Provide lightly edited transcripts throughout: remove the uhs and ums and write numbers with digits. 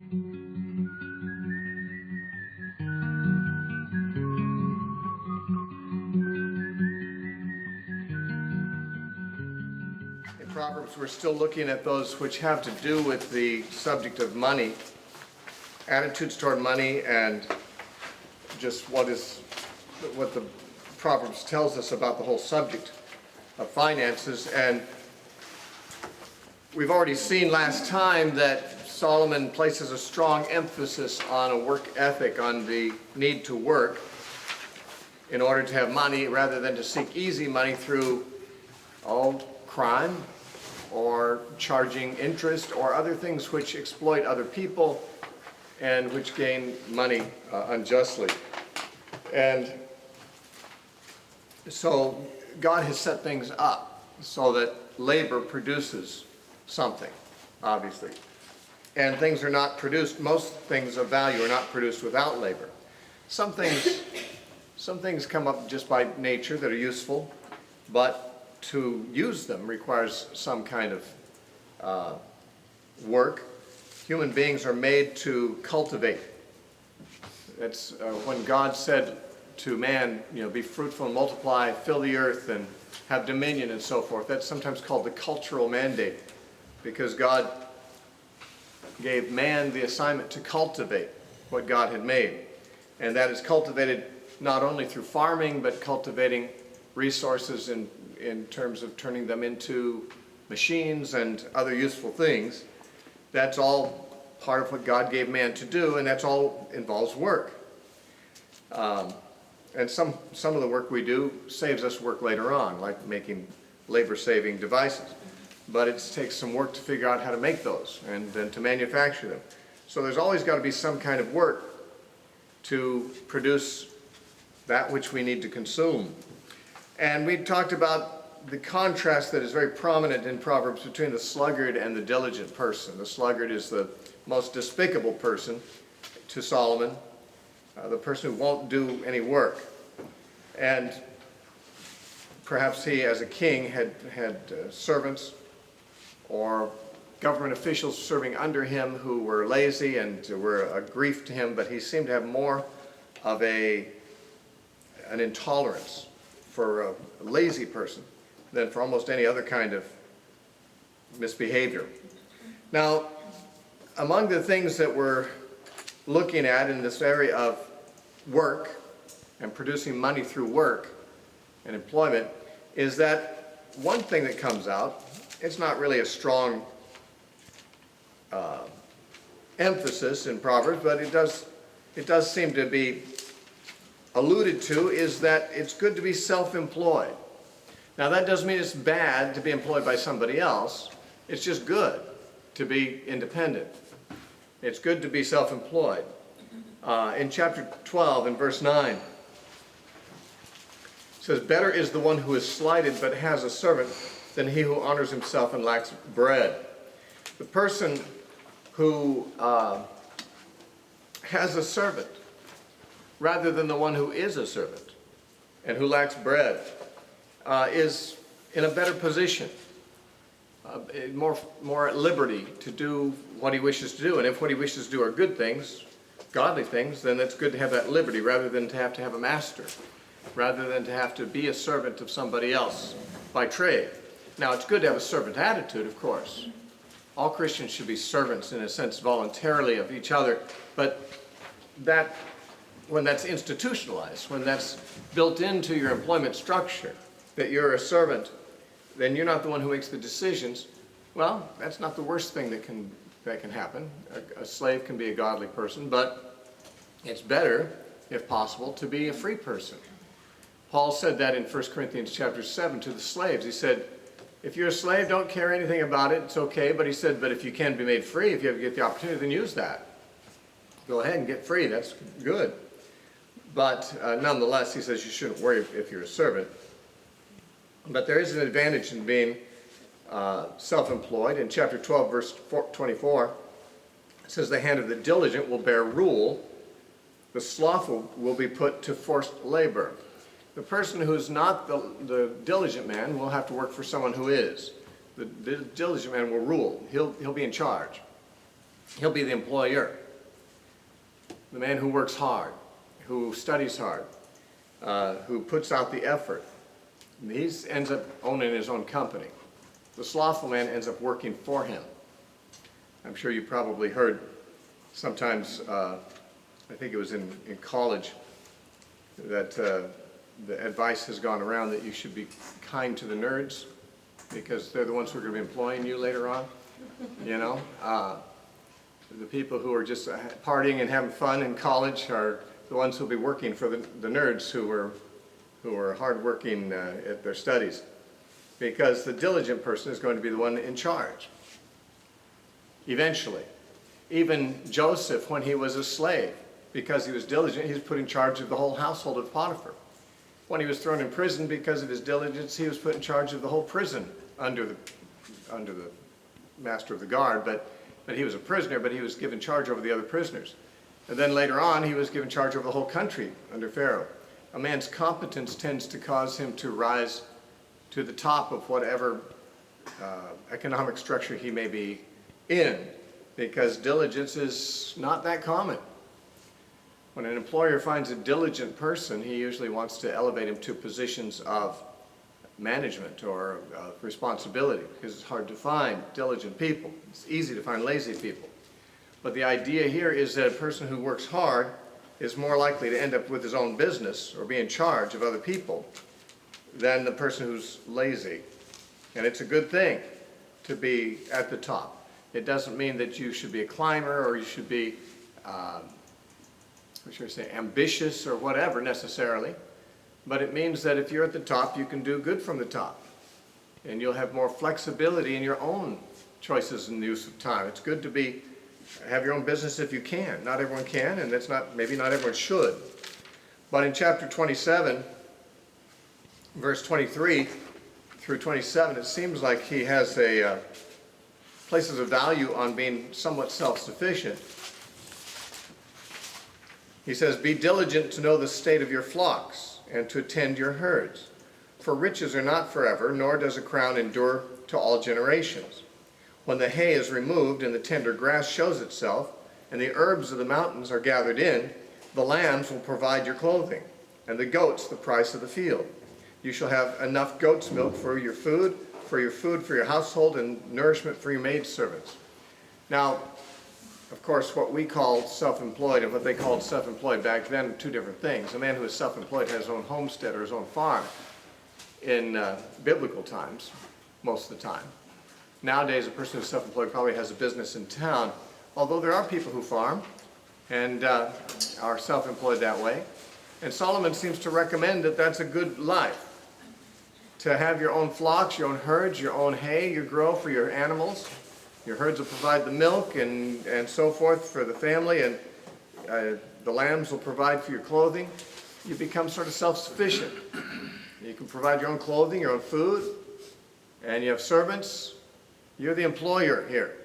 In Proverbs, we're still looking at those which have to do with the subject of money, attitudes toward money, and just what the Proverbs tells us about the whole subject of finances. And we've already seen last time that Solomon places a strong emphasis on a work ethic, on the need to work in order to have money rather than to seek easy money through crime or charging interest or other things which exploit other people and which gain money unjustly. And so God has set things up so that labor produces something, obviously. And things are not produced, most things of value are not produced without labor. Some things come up just by nature that are useful, but to use them requires some kind of work. Human beings are made to cultivate. That's when God said to man, be fruitful and multiply, fill the earth and have dominion and so forth. That's sometimes called the cultural mandate, because God gave man the assignment to cultivate what God had made. And that is cultivated not only through farming, but cultivating resources in terms of turning them into machines and other useful things. That's all part of what God gave man to do, and that's all involves work. And some of the work we do saves us work later on, like making labor-saving devices. But it takes some work to figure out how to make those and then to manufacture them. So there's always got to be some kind of work to produce that which we need to consume. And we talked about the contrast that is very prominent in Proverbs between the sluggard and the diligent person. The sluggard is the most despicable person to Solomon, the person who won't do any work. And perhaps he, as a king, had servants or government officials serving under him who were lazy and were a grief to him, but he seemed to have more of an intolerance for a lazy person than for almost any other kind of misbehavior. Now, among the things that we're looking at in this area of work and producing money through work and employment is that one thing that comes out, it's not really a strong emphasis in Proverbs, but it does seem to be alluded to, is that it's good to be self-employed. Now that doesn't mean it's bad to be employed by somebody else. It's just good to be independent. It's good to be self-employed. In chapter 12, in verse 9, it says, "Better is the one who is slighted but has a servant than he who honors himself and lacks bread." The person who has a servant rather than the one who is a servant and who lacks bread is in a better position, more at liberty to do what he wishes to do. And if what he wishes to do are good things, godly things, then it's good to have that liberty rather than to have a master, rather than to have to be a servant of somebody else by trade. Now, it's good to have a servant attitude, of course. All Christians should be servants, in a sense, voluntarily of each other, but when that's institutionalized, when that's built into your employment structure, that you're a servant, then you're not the one who makes the decisions. Well, that's not the worst thing that can happen. A slave can be a godly person, but it's better, if possible, to be a free person. Paul said that in 1 Corinthians chapter 7 to the slaves. He said, if you're a slave, don't care anything about it, it's okay. But he said, but if you can be made free, if you ever get the opportunity, then use that. Go ahead and get free, that's good. But nonetheless, he says you shouldn't worry if you're a servant. But there is an advantage in being self-employed. In chapter 12, verse 24, it says, "The hand of the diligent will bear rule. The slothful will be put to forced labor." The person who's not the diligent man will have to work for someone who is. The diligent man will rule. He'll be in charge. He'll be the employer. The man who works hard, who studies hard, who puts out the effort. He ends up owning his own company. The slothful man ends up working for him. I'm sure you probably heard sometimes, I think it was in college, that the advice has gone around that you should be kind to the nerds because they're the ones who are going to be employing you later on. You know, the people who are just partying and having fun in college are the ones who will be working for the nerds who are hardworking at their studies, because the diligent person is going to be the one in charge eventually. Even Joseph, when he was a slave, because he was diligent, he was put in charge of the whole household of Potiphar. When he was thrown in prison because of his diligence, he was put in charge of the whole prison under the master of the guard, but he was a prisoner, but he was given charge over the other prisoners. And then later on, he was given charge over the whole country under Pharaoh. A man's competence tends to cause him to rise to the top of whatever economic structure he may be in, because diligence is not that common. When an employer finds a diligent person, he usually wants to elevate him to positions of management or responsibility, because it's hard to find diligent people. It's easy to find lazy people. But the idea here is that a person who works hard is more likely to end up with his own business or be in charge of other people than the person who's lazy. And it's a good thing to be at the top. It doesn't mean that you should be a climber or you should be, ambitious or whatever necessarily. But it means that if you're at the top, you can do good from the top. And you'll have more flexibility in your own choices and use of time. It's good to have your own business if you can. Not everyone can, and maybe not everyone should. But in chapter 27, verse 23 through 27, it seems like he has places of value on being somewhat self-sufficient. He says, "Be diligent to know the state of your flocks and to attend your herds. For riches are not forever, nor does a crown endure to all generations. When the hay is removed and the tender grass shows itself, and the herbs of the mountains are gathered in, the lambs will provide your clothing, and the goats the price of the field. You shall have enough goat's milk for your food for your household, and nourishment for your maidservants." Now, of course, what we call self-employed and what they called self-employed back then are two different things. A man who is self-employed has his own homestead or his own farm in biblical times, most of the time. Nowadays, a person who's self-employed probably has a business in town, although there are people who farm and are self-employed that way. And Solomon seems to recommend that that's a good life. To have your own flocks, your own herds, your own hay you grow for your animals. Your herds will provide the milk and so forth for the family, and the lambs will provide for your clothing. You become sort of self-sufficient. You can provide your own clothing, your own food, and you have servants. You're the employer here.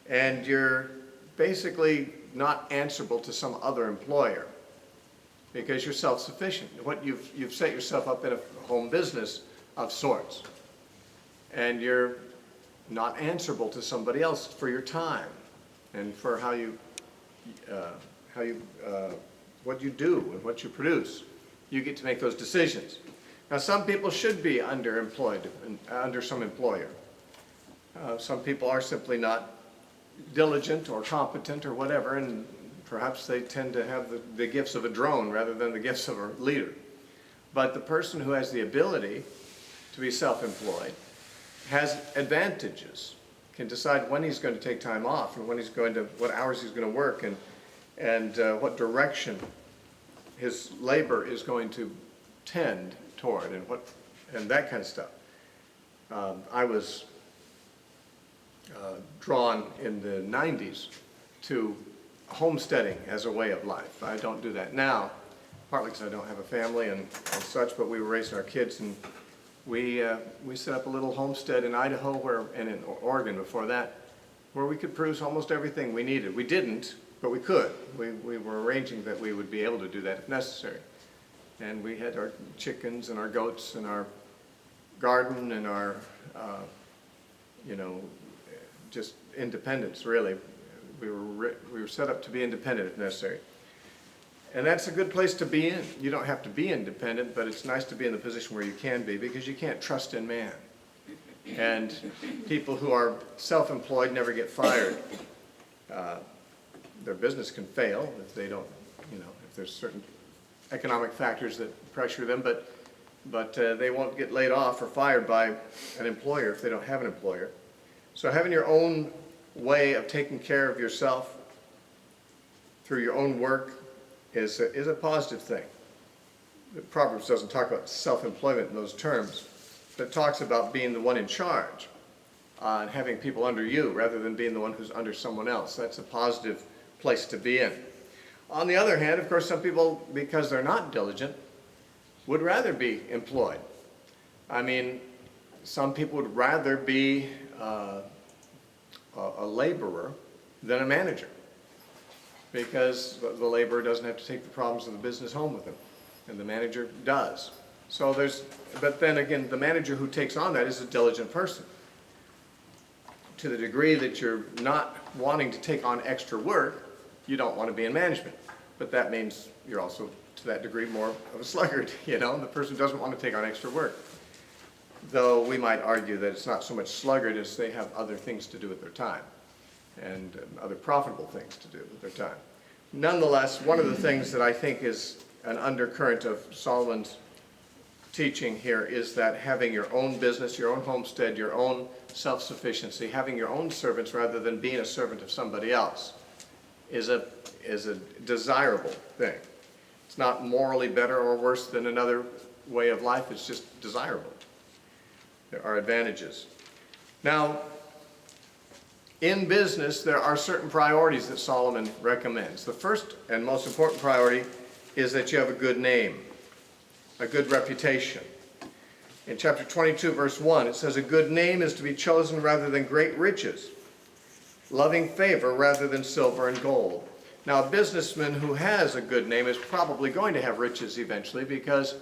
And you're basically not answerable to some other employer because you're self-sufficient. You've set yourself up in a home business of sorts. And you're not answerable to somebody else for your time and for what you do and what you produce. You get to make those decisions. Now, some people should be underemployed under some employer. Some people are simply not diligent or competent or whatever, and perhaps they tend to have the gifts of a drone rather than the gifts of a leader. But the person who has the ability to be self-employed has advantages, can decide when he's going to take time off and what hours he's going to work and what direction his labor is going to tend toward and that kind of stuff. I was drawn in the 90s to homesteading as a way of life. I don't do that now, partly because I don't have a family and such, but we were raising our kids, and we set up a little homestead in Idaho and in Oregon before that, where we could produce almost everything we needed. We didn't, but we could. We were arranging that we would be able to do that if necessary. And we had our chickens and our goats and our garden and our, just independence, really. We were set up to be independent if necessary. And that's a good place to be in. You don't have to be independent, but it's nice to be in the position where you can be, because you can't trust in man. And people who are self-employed never get fired. Their business can fail if they don't, if there's certain economic factors that pressure them, but they won't get laid off or fired by an employer if they don't have an employer. So having your own way of taking care of yourself through your own work is a positive thing. The Proverbs doesn't talk about self-employment in those terms, but it talks about being the one in charge and having people under you rather than being the one who's under someone else. That's a positive place to be in. On the other hand, of course, some people, because they're not diligent, would rather be employed. I mean, some people would rather be a laborer than a manager, because the laborer doesn't have to take the problems of the business home with him, and the manager does. So but then again, the manager who takes on that is a diligent person. To the degree that you're not wanting to take on extra work, you don't want to be in management. But that means you're also, to that degree, more of a sluggard, the person doesn't want to take on extra work. Though we might argue that it's not so much sluggard as they have other things to do with their time, and other profitable things to do with their time. Nonetheless, one of the things that I think is an undercurrent of Solomon's teaching here is that having your own business, your own homestead, your own self-sufficiency, having your own servants rather than being a servant of somebody else is a desirable thing. It's not morally better or worse than another way of life, it's just desirable. There are advantages. Now, in business, there are certain priorities that Solomon recommends. The first and most important priority is that you have a good name, a good reputation. In chapter 22, verse 1, it says, "A good name is to be chosen rather than great riches, loving favor rather than silver and gold." Now, a businessman who has a good name is probably going to have riches eventually, because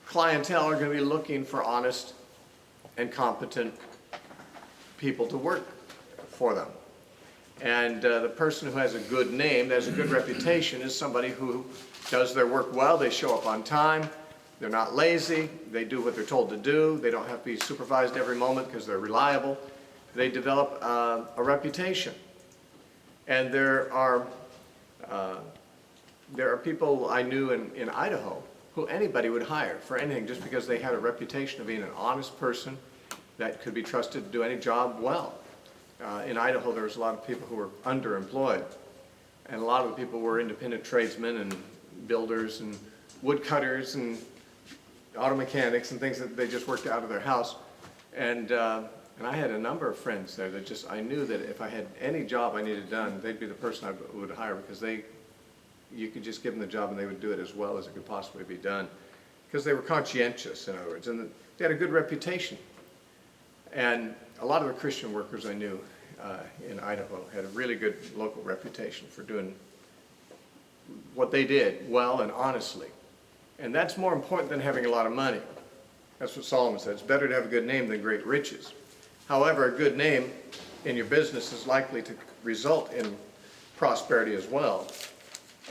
clientele are going to be looking for honest and competent people to work for them. And the person who has a good name, that has a good reputation, is somebody who does their work well. They show up on time. They're not lazy. They do what they're told to do. They don't have to be supervised every moment because they're reliable. They develop a reputation. And there are people I knew in Idaho who anybody would hire for anything just because they had a reputation of being an honest person that could be trusted to do any job well. In Idaho, there was a lot of people who were underemployed, and a lot of the people were independent tradesmen and builders and woodcutters and auto mechanics and things that they just worked out of their house. And I had a number of friends there that I knew that if I had any job I needed done, they'd be the person I would hire, because you could just give them the job and they would do it as well as it could possibly be done, because they were conscientious, in other words, and they had a good reputation. And a lot of the Christian workers I knew in Idaho had a really good local reputation for doing what they did well and honestly. And that's more important than having a lot of money. That's what Solomon said. It's better to have a good name than great riches. However, a good name in your business is likely to result in prosperity as well.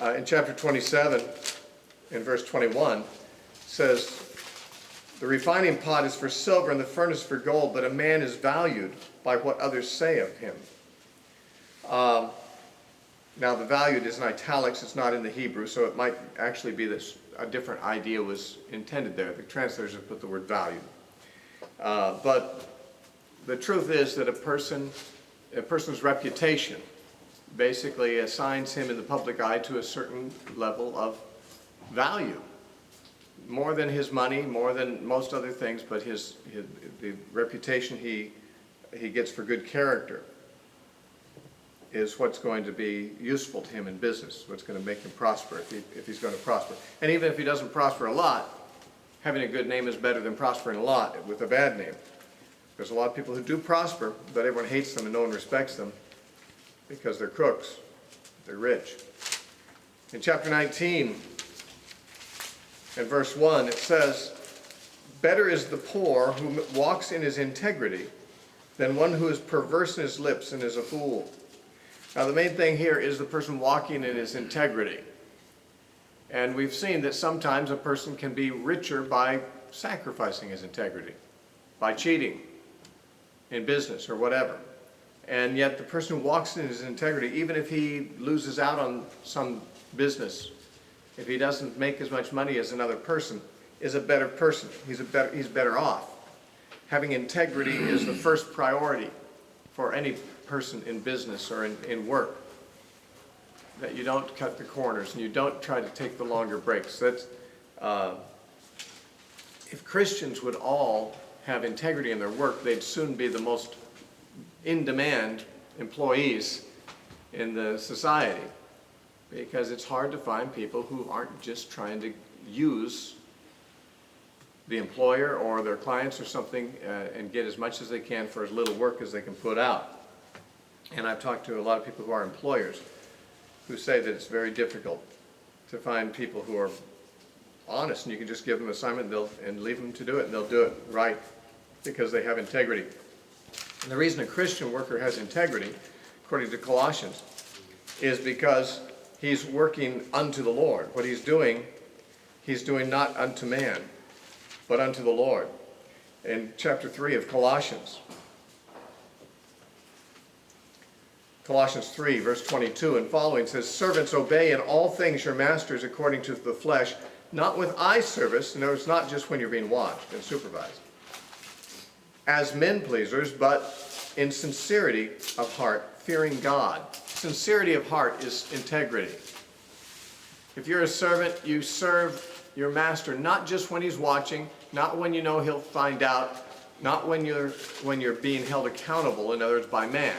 In chapter 27, in verse 21, says, "The refining pot is for silver and the furnace for gold, but a man is valued by what others say of him." Now, the valued is in italics. It's not in the Hebrew, so it might actually be that a different idea was intended there. The translators have put the word valued. But the truth is that a person's reputation basically assigns him in the public eye to a certain level of value. More than his money, more than most other things, but the reputation he gets for good character is what's going to be useful to him in business, what's going to make him prosper if he's going to prosper. And even if he doesn't prosper a lot, having a good name is better than prospering a lot with a bad name. There's a lot of people who do prosper, but everyone hates them and no one respects them because they're crooks, they're rich. In chapter 19, in verse 1, it says, "Better is the poor who walks in his integrity than one who is perverse in his lips and is a fool." Now the main thing here is the person walking in his integrity. And we've seen that sometimes a person can be richer by sacrificing his integrity, by cheating in business or whatever. And yet the person who walks in his integrity, even if he loses out on some business, if he doesn't make as much money as another person, is a better person. He's better off. Having integrity is the first priority for any person in business or in work. That you don't cut the corners and you don't try to take the longer breaks. If Christians would all have integrity in their work, they'd soon be the most in-demand employees in the society, because it's hard to find people who aren't just trying to use the employer or their clients or something and get as much as they can for as little work as they can put out. And I've talked to a lot of people who are employers who say that it's very difficult to find people who are honest, and you can just give them an assignment and leave them to do it, and they'll do it right because they have integrity. And the reason a Christian worker has integrity, according to Colossians, is because he's working unto the Lord. What he's doing not unto man, but unto the Lord. In chapter 3 of Colossians 3, verse 22 and following says, "Servants, obey in all things your masters according to the flesh, not with eye service," and it's not just when you're being watched and supervised, "as men pleasers, but in sincerity of heart, fearing God." Sincerity of heart is integrity. If you're a servant, you serve your master not just when he's watching, not when you know he'll find out, not when you're being held accountable, in other words, by man,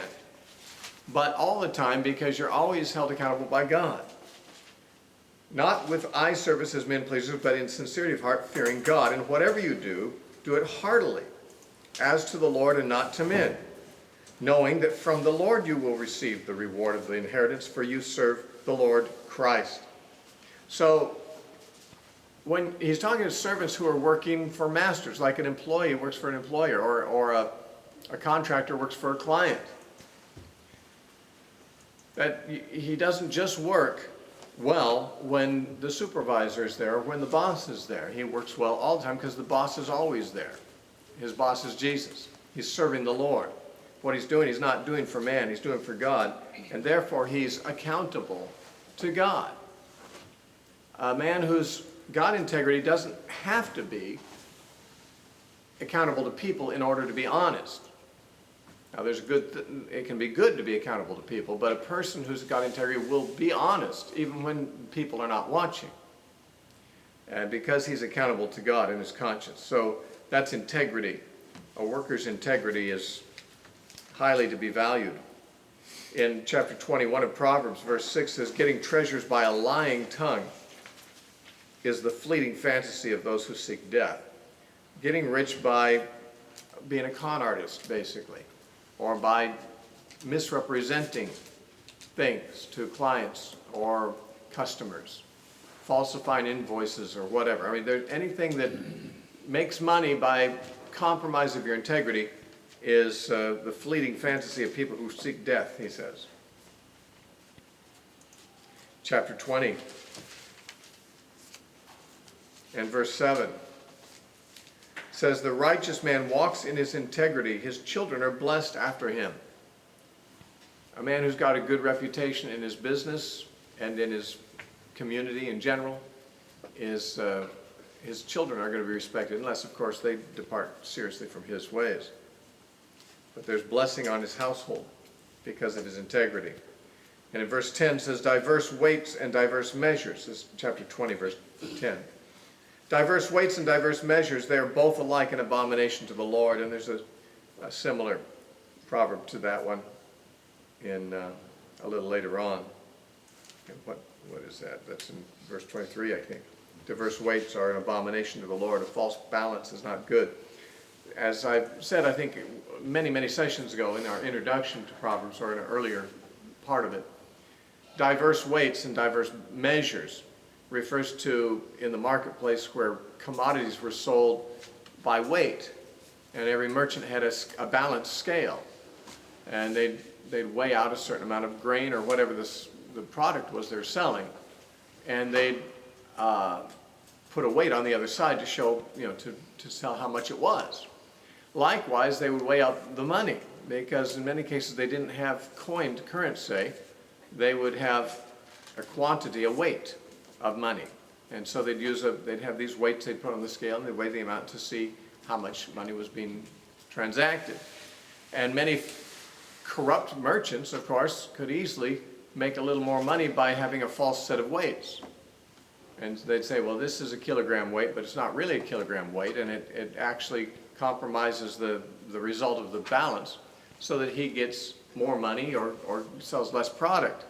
but all the time, because you're always held accountable by God. Not with eye service as men pleasers, but in sincerity of heart, fearing God. And whatever you do, do it heartily, as to the Lord and not to men, knowing that from the Lord you will receive the reward of the inheritance, for you serve the Lord Christ. So, when he's talking to servants who are working for masters, like an employee works for an employer, or a contractor works for a client, that he doesn't just work well when the supervisor is there or when the boss is there. He works well all the time because the boss is always there. His boss is Jesus. He's serving the Lord. What he's doing, he's not doing for man, he's doing for God, and therefore he's accountable to God. A man who's got integrity doesn't have to be accountable to people in order to be honest. Now, it can be good to be accountable to people, but a person who's got integrity will be honest even when people are not watching, and because he's accountable to God in his conscience. So that's integrity. A worker's integrity is highly to be valued. In chapter 21 of Proverbs, verse 6 says, "Getting treasures by a lying tongue is the fleeting fantasy of those who seek death." Getting rich by being a con artist, basically, or by misrepresenting things to clients or customers, falsifying invoices or whatever. I mean, there's anything that makes money by compromise of your integrity is the fleeting fantasy of people who seek death, he says. Chapter 20 and verse 7 says, "The righteous man walks in his integrity. His children are blessed after him." A man who's got a good reputation in his business and in his community in general, his children are going to be respected, unless, of course, they depart seriously from his ways. But there's blessing on his household because of his integrity. And in verse 10 says, "Diverse weights and diverse measures." This is chapter 20, verse 10. "Diverse weights and diverse measures, they are both alike an abomination to the Lord." And there's a similar proverb to that one in a little later on. And what is that? That's in verse 23, I think. "Diverse weights are an abomination to the Lord. A false balance is not good." As I've said, I think many, many sessions ago in our introduction to Proverbs, or in an earlier part of it, diverse weights and diverse measures refers to in the marketplace where commodities were sold by weight, and every merchant had a balanced scale, and they'd they'd weigh out a certain amount of grain or whatever the product was they're selling, and they'd put a weight on the other side to show, to tell how much it was. Likewise, they would weigh out the money, because in many cases they didn't have coined currency. They would have a quantity, a weight of money. And so they'd have these weights they'd put on the scale, and they'd weigh the amount to see how much money was being transacted. And many corrupt merchants, of course, could easily make a little more money by having a false set of weights. And they'd say, well, this is a kilogram weight, but it's not really a kilogram weight, and it actually compromises the result of the balance so that he gets more money or sells less product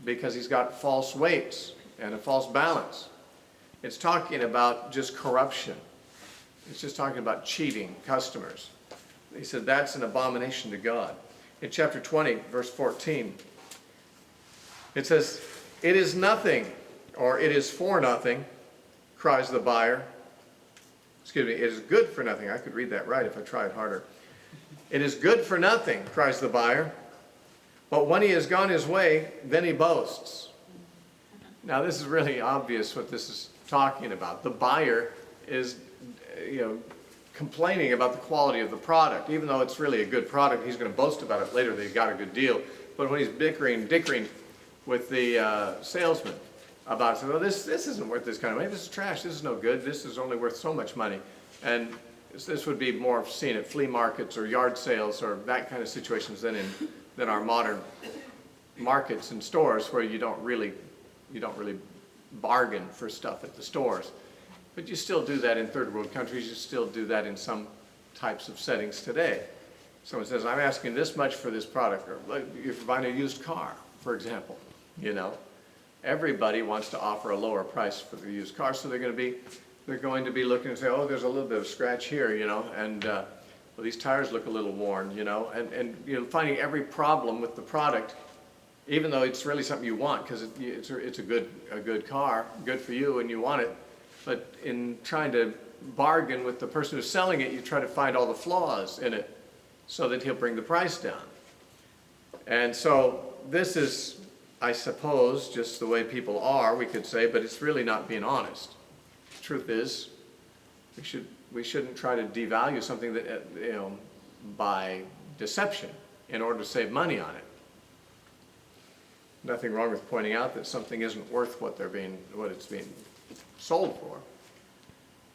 because he's got false weights and a false balance. It's talking about just corruption. It's just talking about cheating customers. He said that's an abomination to God. In chapter 20, verse 14, it says, "It is nothing," or "it is for nothing," cries the buyer. Excuse me, "it is good for nothing." I could read that right if I tried harder. "It is good for nothing," cries the buyer. "But when he has gone his way, then he boasts." Now this is really obvious what this is talking about. The buyer is, complaining about the quality of the product. Even though it's really a good product, he's going to boast about it later that he got a good deal. But when he's dickering with the salesman about it, well, this isn't worth this kind of money. This is trash. This is no good. This is only worth so much money. And this would be more seen at flea markets or yard sales or that kind of situations than our modern markets and stores, where you don't really bargain for stuff at the stores. But you still do that in third world countries. You still do that in some types of settings today. Someone says, "I'm asking this much for this product," or if you're buying a used car, for example, everybody wants to offer a lower price for the used car, so they're going to be looking and say, "Oh, there's a little bit of scratch here, and well, these tires look a little worn, and finding every problem with the product, even though it's really something you want, because it's a good car, good for you, and you want it. But in trying to bargain with the person who's selling it, you try to find all the flaws in it so that he'll bring the price down. And so this is, I suppose, just the way people are, we could say, but it's really not being honest. The truth is, we shouldn't try to devalue something that, by deception in order to save money on it. Nothing wrong with pointing out that something isn't worth what it's being sold for.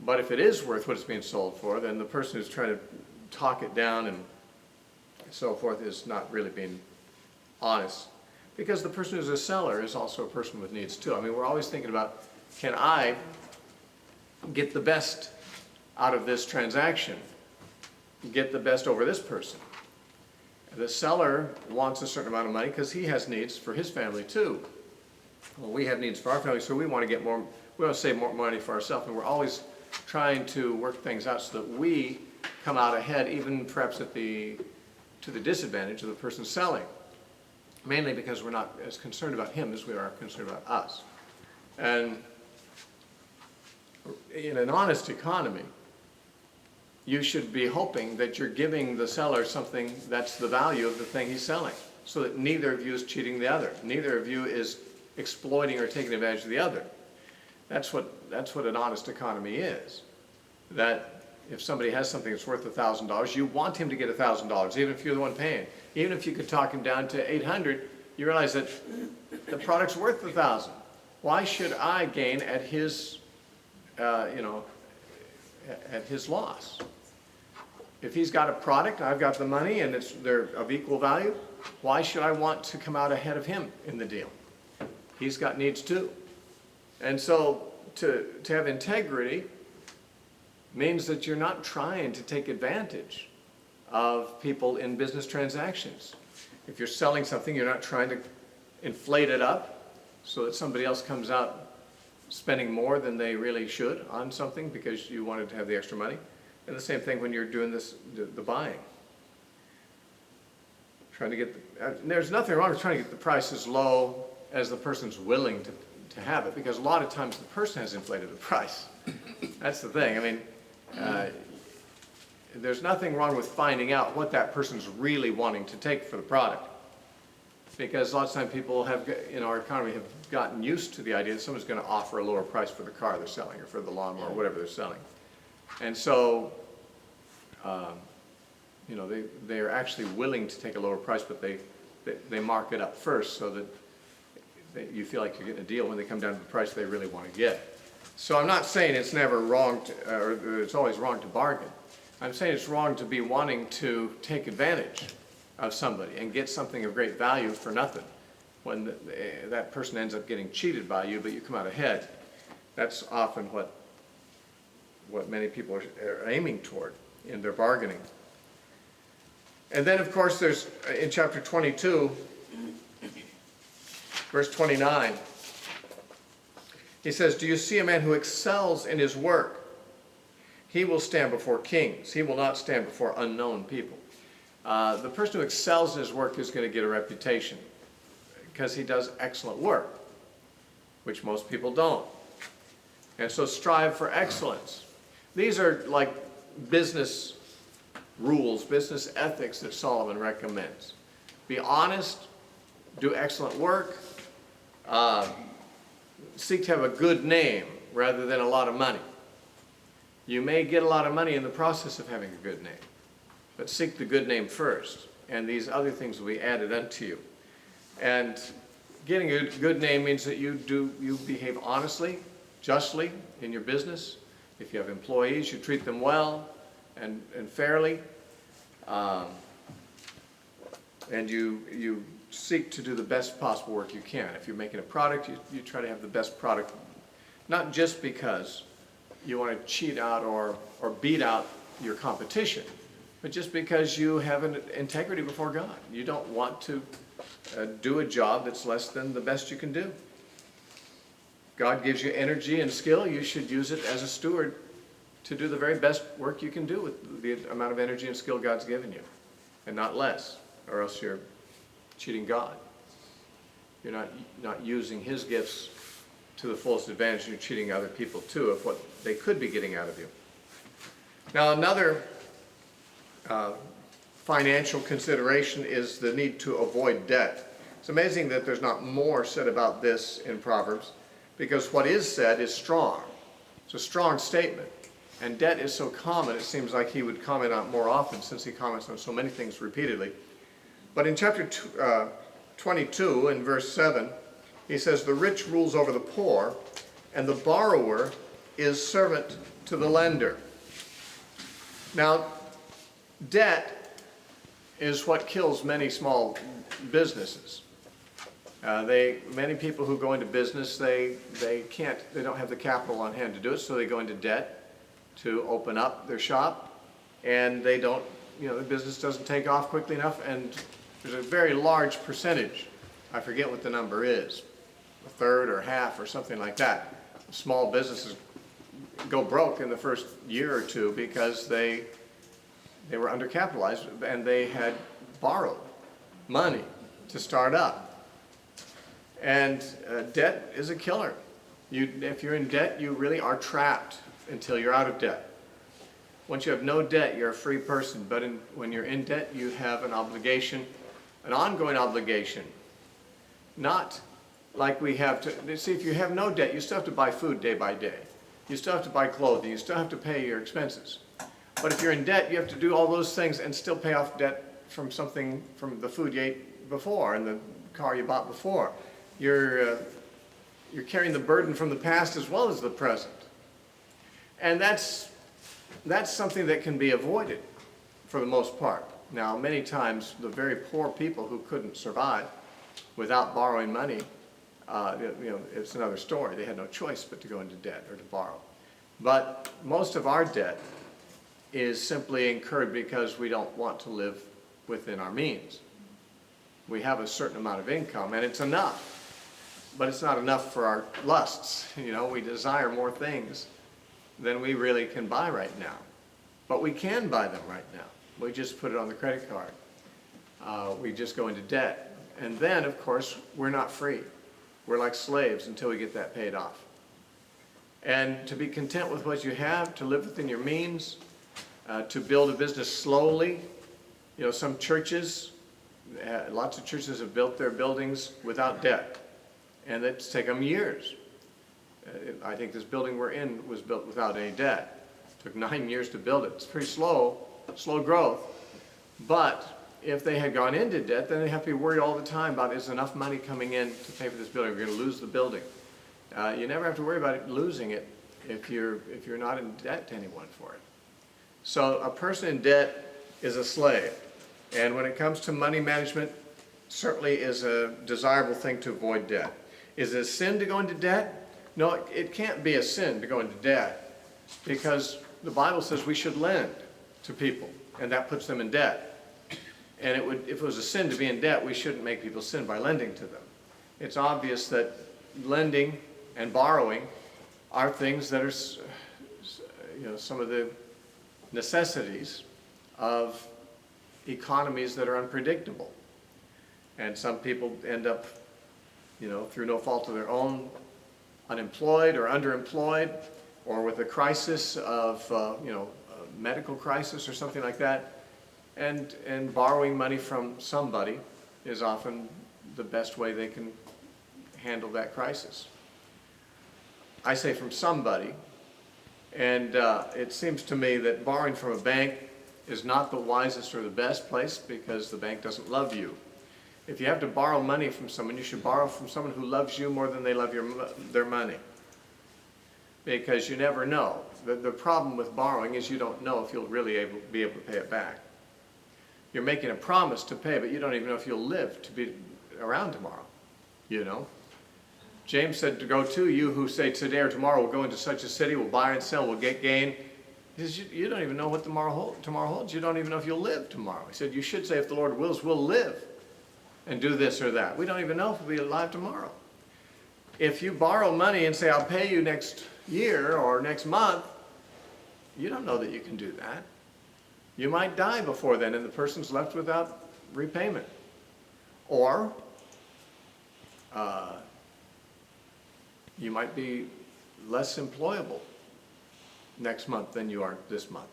But if it is worth what it's being sold for, then the person who's trying to talk it down and so forth is not really being honest. Because the person who's a seller is also a person with needs too. I mean, we're always thinking about, can I get the best out of this transaction? Get the best over this person? The seller wants a certain amount of money because he has needs for his family too. Well, we have needs for our family, so we want to get more. We want to save more money for ourselves, and we're always trying to work things out so that we come out ahead, even perhaps to the disadvantage of the person selling. Mainly because we're not as concerned about him as we are concerned about us. And in an honest economy, you should be hoping that you're giving the seller something that's the value of the thing he's selling, so that neither of you is cheating the other. Neither of you is exploiting or taking advantage of the other. That's what an honest economy is. That if somebody has something that's worth $1,000, you want him to get $1,000, even if you're the one paying. Even if you could talk him down to $800, you realize that the product's worth $1,000. Why should I gain at his, at his loss? If he's got a product, I've got the money, and they're of equal value, why should I want to come out ahead of him in the deal? He's got needs too. And so to have integrity means that you're not trying to take advantage of people in business transactions. If you're selling something, you're not trying to inflate it up so that somebody else comes out spending more than they really should on something because you wanted to have the extra money. And the same thing when you're doing the buying. Trying to get there's nothing wrong with trying to get the price as low as the person's willing to have it, because a lot of times the person has inflated the price. That's the thing. I mean, there's nothing wrong with finding out what that person's really wanting to take for the product. Because lots of times people in our economy have gotten used to the idea that someone's going to offer a lower price for the car they're selling or for the lawnmower or whatever they're selling. And so, they're actually willing to take a lower price, but they mark it up first so that you feel like you're getting a deal when they come down to the price they really want to get. So I'm not saying it's never wrong or it's always wrong to bargain. I'm saying it's wrong to be wanting to take advantage of somebody and get something of great value for nothing when that person ends up getting cheated by you, but you come out ahead. That's often what many people are aiming toward in their bargaining. And then, of course, there's in chapter 22, verse 29, he says, "Do you see a man who excels in his work? He will stand before kings. He will not stand before unknown people." The person who excels in his work is going to get a reputation because he does excellent work, which most people don't. And so strive for excellence. These are like business rules, business ethics that Solomon recommends. Be honest, do excellent work, seek to have a good name rather than a lot of money. You may get a lot of money in the process of having a good name, but seek the good name first, and these other things will be added unto you. And getting a good name means that you behave honestly, justly in your business. If you have employees, you treat them well and fairly, and you seek to do the best possible work you can. If you're making a product, you try to have the best product, not just because you want to cheat out or beat out your competition, but just because you have an integrity before God. You don't want to do a job that's less than the best you can do. God gives you energy and skill. You should use it as a steward to do the very best work you can do with the amount of energy and skill God's given you, and not less, or else you're cheating God. You're not using His gifts to the fullest advantage. You're cheating other people too of what they could be getting out of you. Now, another financial consideration is the need to avoid debt. It's amazing that there's not more said about this in Proverbs, because what is said is strong. It's a strong statement. And debt is so common, it seems like he would comment on it more often, since he comments on so many things repeatedly. But in chapter 22, in verse 7, he says, "The rich rules over the poor, and the borrower is servant to the lender." Now, debt is what kills many small businesses. Many people who go into business, they don't have the capital on hand to do it, so they go into debt to open up their shop, and they don't, the business doesn't take off quickly enough, and there's a very large percentage, I forget what the number is, a third or half or something like that. Small businesses go broke in the first year or two because they were undercapitalized and they had borrowed money to start up. And debt is a killer. If you're in debt, you really are trapped until you're out of debt. Once you have no debt, you're a free person. But when you're in debt, you have an obligation, an ongoing obligation. Not like we have to, see, if you have no debt, you still have to buy food day by day. You still have to buy clothing. You still have to pay your expenses. But if you're in debt, you have to do all those things and still pay off debt from the food you ate before and the car you bought before. You're carrying the burden from the past as well as the present. And that's something that can be avoided for the most part. Now, many times, the very poor people who couldn't survive without borrowing money, it's another story. They had no choice but to go into debt or to borrow. But most of our debt is simply incurred because we don't want to live within our means. We have a certain amount of income, and it's enough. But it's not enough for our lusts. We desire more things than we really can buy right now. But we can buy them right now. We just put it on the credit card. We just go into debt. And then, of course, we're not free. We're like slaves until we get that paid off. And to be content with what you have, to live within your means, to build a business slowly. You know, some churches, lots of churches have built their buildings without debt, and it's taken them years. I think this building we're in was built without any debt. It took 9 years to build it. It's pretty slow growth. But if they had gone into debt, then they have to be worried all the time about, is enough money coming in to pay for this building? We're going to lose the building. You never have to worry about it losing it if you're not in debt to anyone for it. So a person in debt is a slave. And when it comes to money management, certainly is a desirable thing to avoid debt. Is it a sin to go into debt? No, it can't be a sin to go into debt, because the Bible says we should lend to people, and that puts them in debt. And if it was a sin to be in debt, we shouldn't make people sin by lending to them. It's obvious that lending and borrowing are things that are, some of the necessities of economies that are unpredictable. And some people end up, through no fault of their own, unemployed or underemployed, or with a crisis of, a medical crisis or something like that. And borrowing money from somebody is often the best way they can handle that crisis. I say from somebody, and it seems to me that borrowing from a bank is not the wisest or the best place, because the bank doesn't love you. If you have to borrow money from someone, you should borrow from someone who loves you more than they love their money. Because you never know. The problem with borrowing is you don't know if you'll really be able to pay it back. You're making a promise to pay, but you don't even know if you'll live to be around tomorrow, James said to go to you who say today or tomorrow we'll go into such a city, we'll buy and sell, we'll get gain. He says, you don't even know what tomorrow holds. You don't even know if you'll live tomorrow. He said, you should say, if the Lord wills, we'll live and do this or that. We don't even know if we'll be alive tomorrow. If you borrow money and say, I'll pay you next year or next month, you don't know that you can do that. You might die before then, and the person's left without repayment. Or you might be less employable next month than you are this month.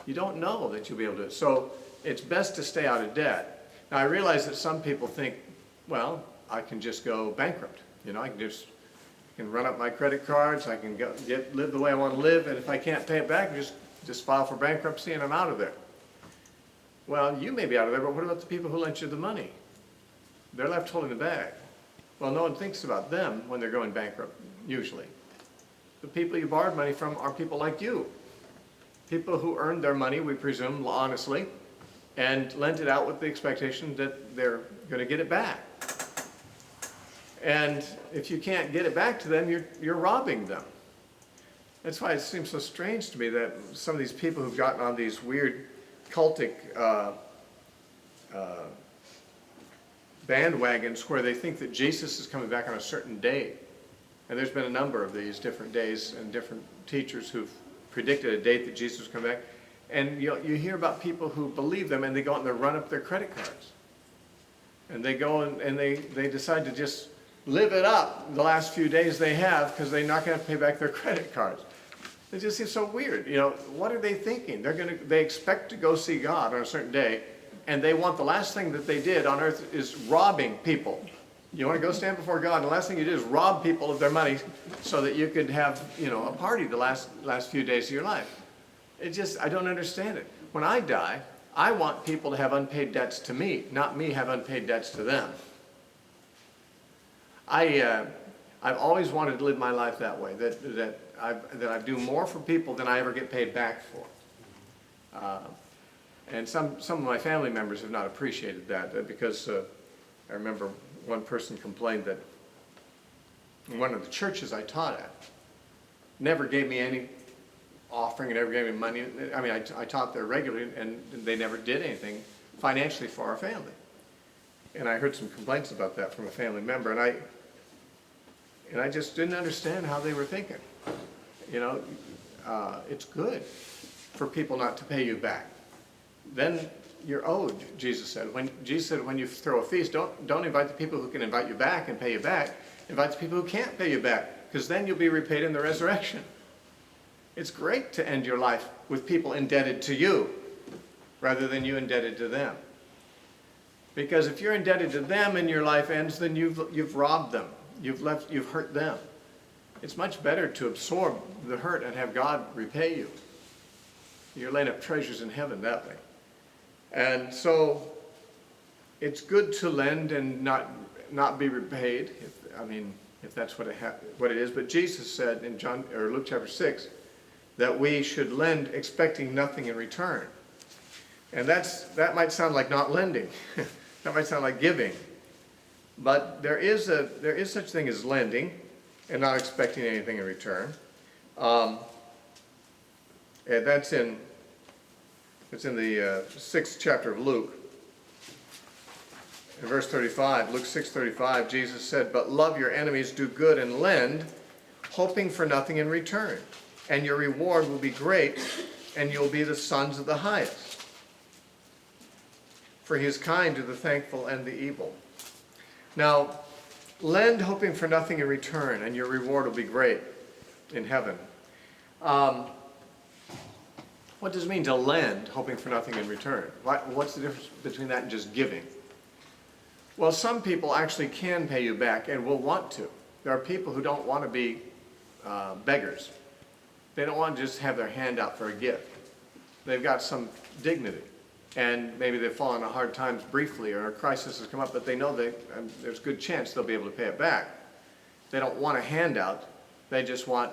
You don't know that you'll be able to. So it's best to stay out of debt. Now I realize that some people think, well, I can just go bankrupt. I can run up my credit cards, I can live the way I want to live, and if I can't pay it back, just file for bankruptcy and I'm out of there. Well, you may be out of there, but what about the people who lent you the money? They're left holding the bag. Well, no one thinks about them when they're going bankrupt, usually. The people you borrowed money from are people like you. People who earned their money, we presume, honestly, and lent it out with the expectation that they're going to get it back. And if you can't get it back to them, you're robbing them. That's why it seems so strange to me that some of these people who've gotten on these weird cultic bandwagons where they think that Jesus is coming back on a certain day. And there's been a number of these different days and different teachers who've predicted a date that Jesus was coming back. And you hear about people who believe them, and they go out and they run up their credit cards. And they go and they decide to just live it up the last few days they have, because they're not going to have to pay back their credit cards. It just seems so weird. What are they thinking? They expect to go see God on a certain day, and they want the last thing that they did on earth is robbing people. You want to go stand before God, and the last thing you did is rob people of their money so that you could have, a party the last few days of your life. I don't understand it. When I die, I want people to have unpaid debts to me, not me have unpaid debts to them. I've always wanted to live my life that way, that I do more for people than I ever get paid back for. And some of my family members have not appreciated that, because I remember one person complained that one of the churches I taught at never gave me any offering and never gave me money. I mean, I taught there regularly, and they never did anything financially for our family. And I heard some complaints about that from a family member, and I just didn't understand how they were thinking. It's good for people not to pay you back. Then you're owed, Jesus said. Jesus said, when you throw a feast, don't invite the people who can invite you back and pay you back. Invite the people who can't pay you back, because then you'll be repaid in the resurrection. It's great to end your life with people indebted to you rather than you indebted to them. Because if you're indebted to them and your life ends, then you've robbed them. You've hurt them. It's much better to absorb the hurt and have God repay you. You're laying up treasures in heaven that way. And so it's good to lend and not be repaid, if that's what it is. But Jesus said in Luke chapter 6 that we should lend expecting nothing in return. And that might sound like not lending. That might sound like giving. But there is such thing as lending and not expecting anything in return. And it's in the 6th chapter of Luke. In verse 35, Luke 6:35, Jesus said, "But love your enemies, do good and lend, hoping for nothing in return. And your reward will be great, and you'll be the sons of the highest. For he is kind to the thankful and the evil." Now, lend hoping for nothing in return, and your reward will be great in heaven. What does it mean to lend hoping for nothing in return? What's the difference between that and just giving? Well, some people actually can pay you back and will want to. There are people who don't want to be beggars. They don't want to just have their hand out for a gift. They've got some dignity. And maybe they've fallen on hard times briefly, or a crisis has come up, but they know there's a good chance they'll be able to pay it back. They don't want a handout. They just want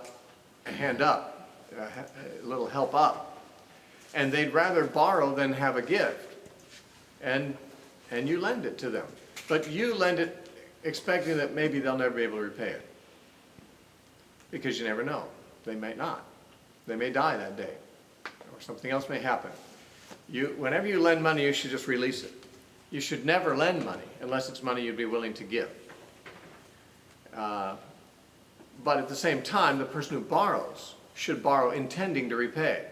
a hand up, a little help up. And they'd rather borrow than have a gift. And you lend it to them. But you lend it expecting that maybe they'll never be able to repay it. Because you never know. They may not. They may die that day. Or something else may happen. Whenever you lend money, you should just release it. You should never lend money unless it's money you'd be willing to give. But at the same time, the person who borrows should borrow intending to repay.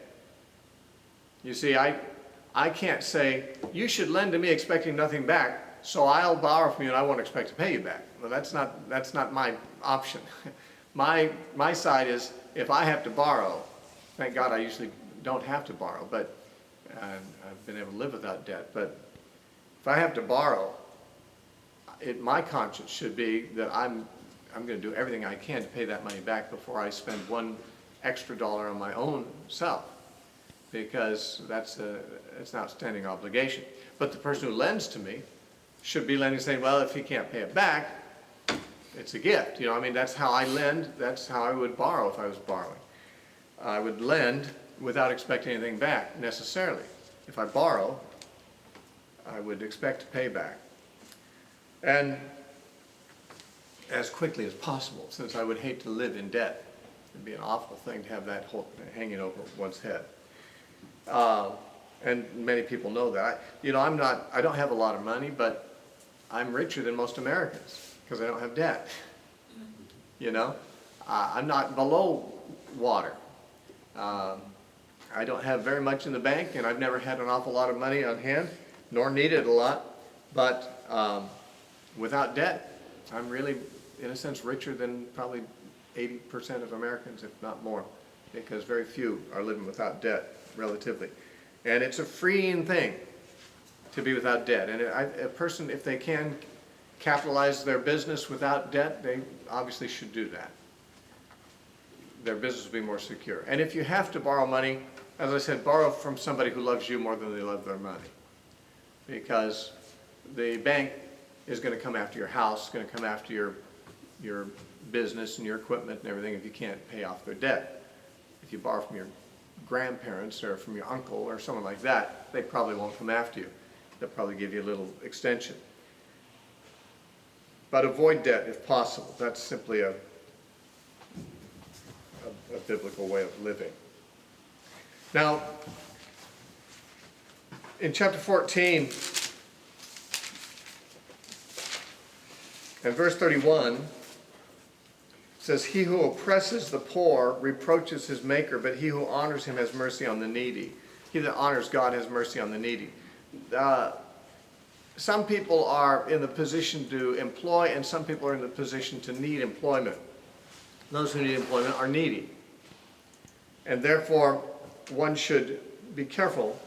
You see, I can't say, you should lend to me expecting nothing back, so I'll borrow from you and I won't expect to pay you back. Well, that's not my option. My side is, if I have to borrow, thank God I usually don't have to borrow, but I've been able to live without debt. But if I have to borrow, my conscience should be that I'm going to do everything I can to pay that money back before I spend one extra dollar on my own self, because that's an outstanding obligation. But the person who lends to me should be lending, saying, well, if he can't pay it back, it's a gift. That's how I lend. That's how I would borrow if I was borrowing. I would lend without expecting anything back, necessarily. If I borrow, I would expect to pay back. And as quickly as possible, since I would hate to live in debt. It'd be an awful thing to have that hanging over one's head. And many people know that. I don't have a lot of money, but I'm richer than most Americans because I don't have debt. I'm not below water. I don't have very much in the bank, and I've never had an awful lot of money on hand, nor needed a lot. But without debt, I'm really, in a sense, richer than probably 80% of Americans, if not more, because very few are living without debt, relatively. And it's a freeing thing to be without debt. And a person, if they can capitalize their business without debt, they obviously should do that. Their business will be more secure. And if you have to borrow money, as I said, borrow from somebody who loves you more than they love their money. Because the bank is going to come after your house, going to come after your business and your equipment and everything if you can't pay off their debt. If you borrow from your grandparents or from your uncle or someone like that, they probably won't come after you. They'll probably give you a little extension. But avoid debt if possible. That's simply a biblical way of living. Now, in chapter 14 and verse 31, it says, "He who oppresses the poor reproaches his maker, but he who honors him has mercy on the needy." He that honors God has mercy on the needy. Some people are in the position to employ, and some people are in the position to need employment. Those who need employment are needy. And therefore, one should be careful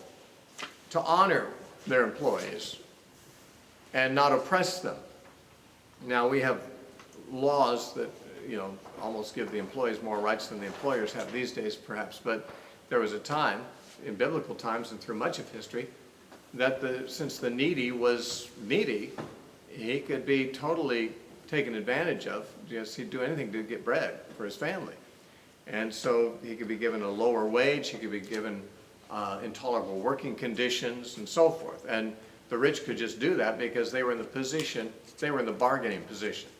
to honor their employees and not oppress them. Now, we have laws that, almost give the employees more rights than the employers have these days, perhaps, but there was a time, in biblical times and through much of history, that since the needy was needy, he could be totally taken advantage of. Just he'd do anything to get bread for his family. And so he could be given a lower wage, he could be given intolerable working conditions and so forth. And the rich could just do that because they were in the bargaining position.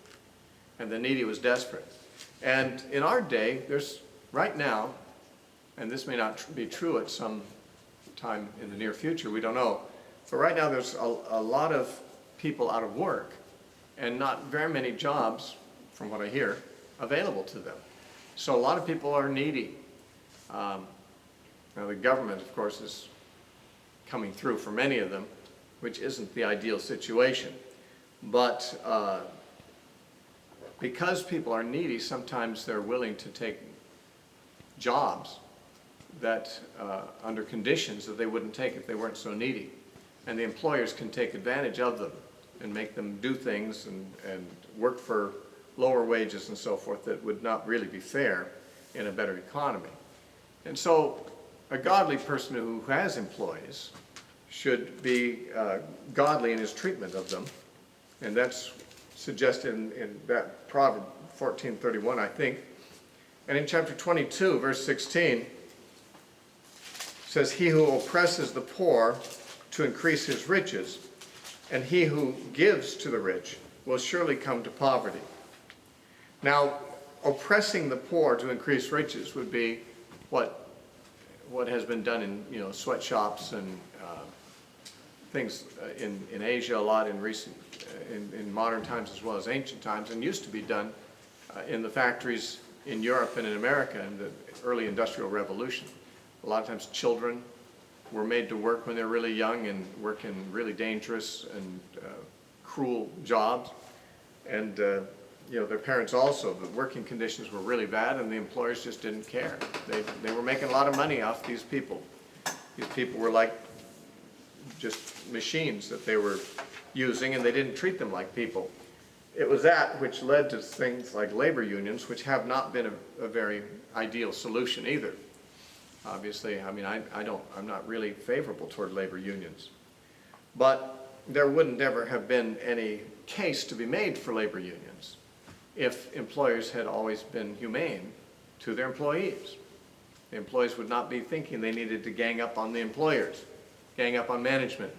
And the needy was desperate. And in our day, there's right now, and this may not be true at some time in the near future, we don't know, but right now there's a lot of people out of work and not very many jobs, from what I hear, available to them. So a lot of people are needy. Now the government, of course, is coming through for many of them, which isn't the ideal situation. But because people are needy, sometimes they're willing to take jobs that under conditions that they wouldn't take if they weren't so needy. And the employers can take advantage of them and make them do things and work for lower wages and so forth that would not really be fair in a better economy. And so a godly person who has employees should be godly in his treatment of them. And that's suggested in that Proverbs 14:31, I think. And in chapter 22, verse 16, it says, "He who oppresses the poor to increase his riches, and he who gives to the rich will surely come to poverty." Now, oppressing the poor to increase riches would be what has been done in sweatshops and things in Asia a lot in modern times as well as ancient times, and used to be done in the factories in Europe and in America in the early Industrial Revolution. A lot of times children were made to work when they were really young and work in really dangerous and cruel jobs. And their parents also. The working conditions were really bad and the employers just didn't care. They were making a lot of money off these people. These people were like just machines that they were using, and they didn't treat them like people. It was that which led to things like labor unions, which have not been a very ideal solution either. Obviously, I mean, I'm not really favorable toward labor unions. But there wouldn't ever have been any case to be made for labor unions if employers had always been humane to their employees. The employees would not be thinking they needed to gang up on the employers, gang up on management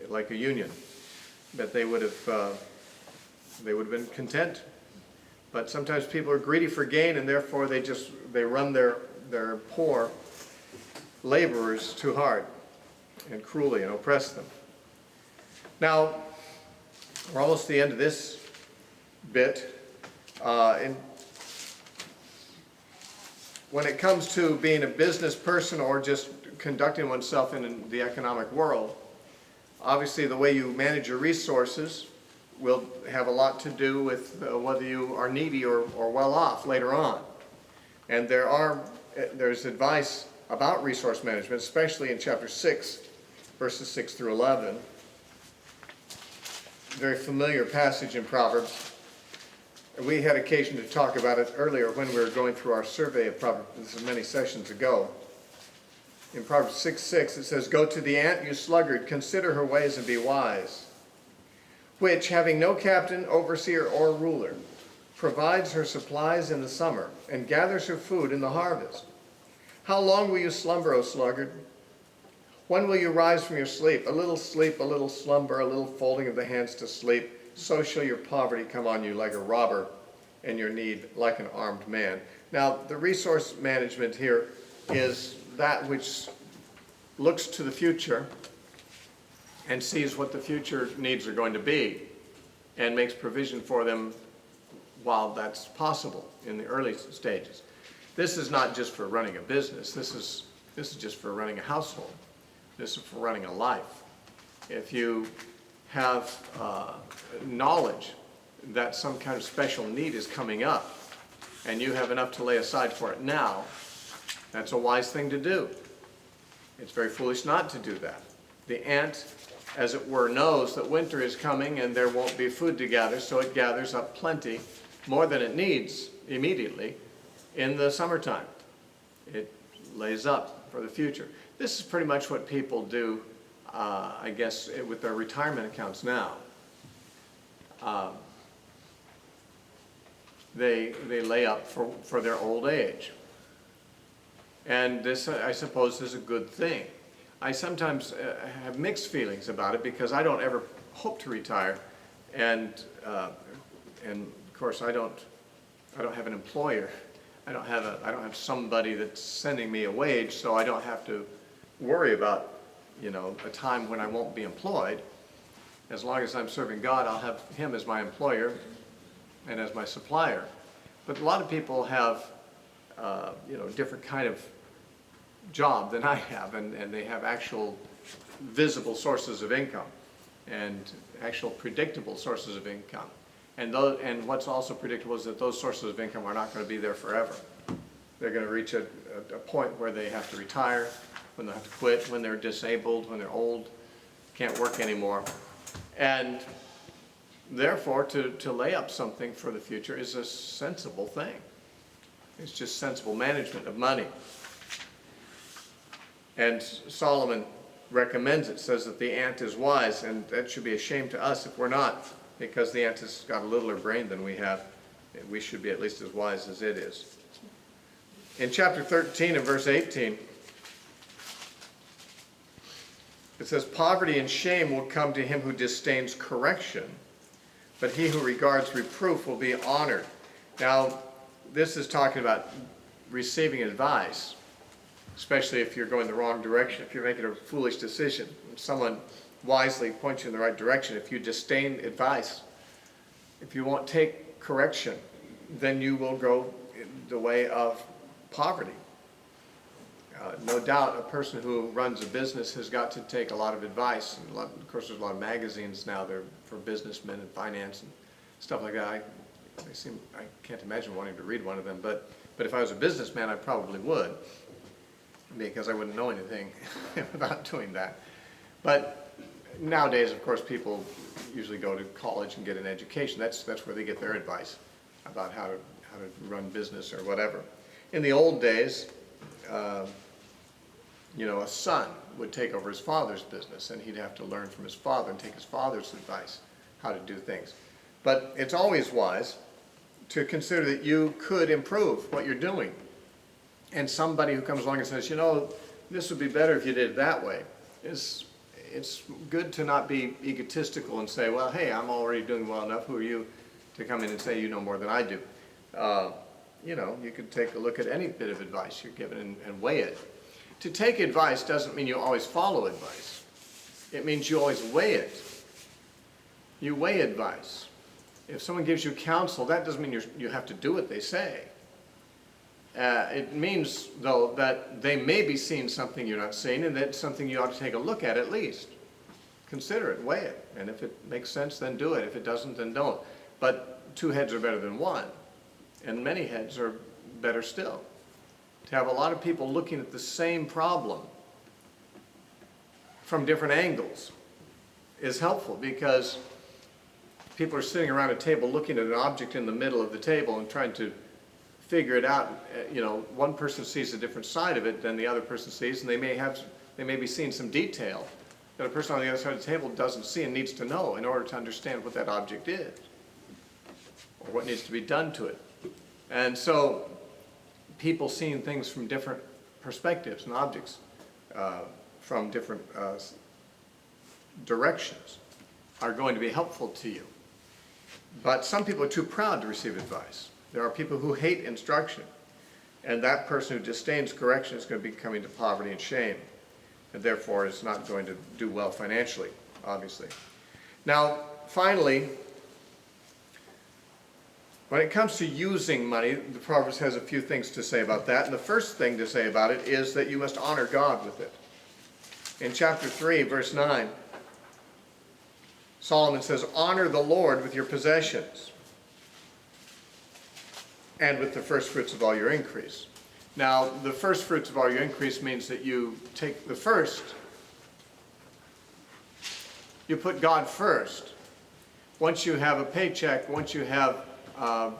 like a union. But they would have been content. But sometimes people are greedy for gain, and therefore they run their poor laborers too hard and cruelly and oppress them. Now, we're almost at the end of this bit. When it comes to being a business person or just conducting oneself in the economic world, obviously the way you manage your resources will have a lot to do with whether you are needy or well off later on. And there's advice about resource management, especially in chapter 6, verses 6 through 11. Very familiar passage in Proverbs. We had occasion to talk about it earlier when we were going through our survey of Proverbs. This is many sessions ago. In Proverbs 6:6 it says, "Go to the ant, you sluggard, consider her ways and be wise, which, having no captain, overseer, or ruler, provides her supplies in the summer and gathers her food in the harvest. How long will you slumber, O sluggard? When will you rise from your sleep? A little slumber, a little folding of the hands to sleep. So shall your poverty come on you like a robber, and your need like an armed man." Now, the resource management here is that which looks to the future and sees what the future needs are going to be and makes provision for them while that's possible in the early stages. This is not just for running a business. This is just for running a household. This is for running a life. If you have knowledge that some kind of special need is coming up and you have enough to lay aside for it now, That's a wise thing to do. It's very foolish not to do that. The ant, as it were, knows that winter is coming and there won't be food to gather, so it gathers up plenty, more than it needs immediately, in the summertime. It lays up for the future. This is pretty much what people do, I guess, with their retirement accounts now. They lay up for their old age. And this, I suppose, is a good thing. I sometimes have mixed feelings about it because I don't ever hope to retire, and of course I don't have an employer. I don't have somebody that's sending me a wage, so I don't have to worry about, a time when I won't be employed. As long as I'm serving God, I'll have Him as my employer and as my supplier. But a lot of people have, different kind of job than I have, and they have actual visible sources of income and actual predictable sources of income. And what's also predictable is that those sources of income are not going to be there forever. They're going to reach a point where they have to retire, when they have to quit, when they're disabled, when they're old, can't work anymore. And therefore, to lay up something for the future is a sensible thing. It's just sensible management of money. And Solomon recommends it, says that the ant is wise, and that should be a shame to us if we're not, because the ant has got a littler brain than we have. We should be at least as wise as it is. In chapter 13 and verse 18, it says, "Poverty and shame will come to him who disdains correction, but he who regards reproof will be honored." Now, this is talking about receiving advice, especially if you're going the wrong direction, if you're making a foolish decision. When someone wisely points you in the right direction, if you disdain advice, if you won't take correction, then you will go the way of poverty. No doubt a person who runs a business has got to take a lot of advice. And of course, there's a lot of magazines now that are for businessmen and finance and stuff like that. I can't imagine wanting to read one of them, but if I was a businessman, I probably would, because I wouldn't know anything about doing that. But nowadays, of course, people usually go to college and get an education. That's where they get their advice about how to run business or whatever. In the old days, a son would take over his father's business, and he'd have to learn from his father and take his father's advice how to do things. But it's always wise to consider that you could improve what you're doing. And somebody who comes along and says, this would be better if you did it that way, it's good to not be egotistical and say, well, hey, I'm already doing well enough. Who are you to come in and say you know more than I do? You could take a look at any bit of advice you're given and weigh it. To take advice doesn't mean you always follow advice. It means you always weigh it. You weigh advice. If someone gives you counsel, that doesn't mean you have to do what they say. It means, though, that they may be seeing something you're not seeing, and that's something you ought to take a look at least. Consider it, weigh it, and if it makes sense, then do it. If it doesn't, then don't. But 2 heads are better than 1, and many heads are better still. To have a lot of people looking at the same problem from different angles is helpful, because people are sitting around a table looking at an object in the middle of the table and trying to figure it out. One person sees a different side of it than the other person sees, and they may be seeing some detail that a person on the other side of the table doesn't see and needs to know in order to understand what that object is or what needs to be done to it. And so people seeing things from different perspectives and objects from different directions are going to be helpful to you. But some people are too proud to receive advice. There are people who hate instruction, and that person who disdains correction is going to be coming to poverty and shame, and therefore is not going to do well financially, obviously. Now, finally, when it comes to using money, the Proverbs has a few things to say about that, and the first thing to say about it is that you must honor God with it. In chapter 3, verse 9, Solomon says, "Honor the Lord with your possessions and with the first fruits of all your increase." Now, the first fruits of all your increase means that you take the first, you put God first. Once you have a paycheck, once you have a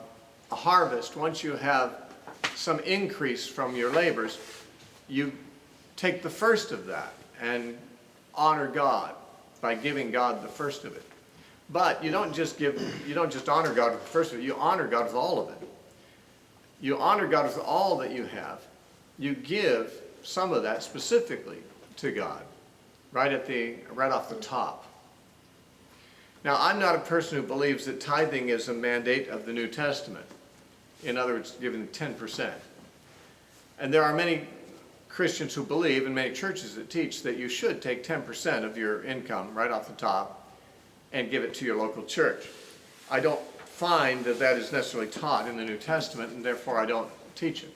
harvest, once you have some increase from your labors, you take the first of that and honor God by giving God the first of it. But you don't just honor God with the first of it, you honor God with all of it. You honor God with all that you have. You give some of that specifically to God, right off the top. Now, I'm not a person who believes that tithing is a mandate of the New Testament. In other words, giving 10%. And there are many Christians who believe, and many churches that teach, that you should take 10% of your income right off the top and give it to your local church. I don't find that that is necessarily taught in the New Testament, and therefore I don't teach it.